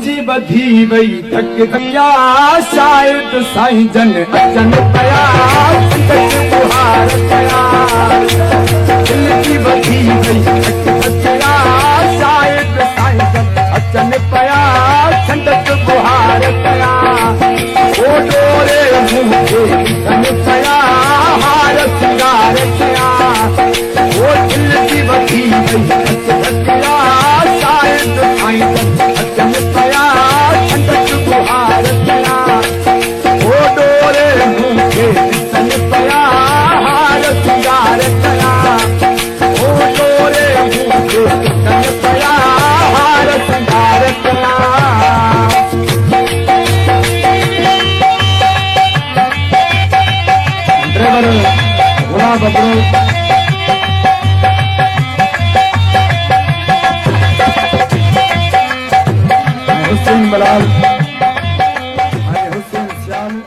जी बधी वई धक धकिया शायद साईं जन अचन पया बुहार कया दिल जी बधी वई धक धकिया शायद साईं जन अचन पया संदत बुहार कया ओ डोरे मुंखे धन पया हार सिंगार कया ओ दिल जी बधी वई धक धकिया शायद साईं जन अचन पया संदत बुहार कया ओ डोरे मुंखे धन पया हार सिंगार कया ओ डोरे मुंखे धन पया हार सिंगार कया ड्राइवर घोड़ा बबरू हुसैन बलाल हुसैन श्याम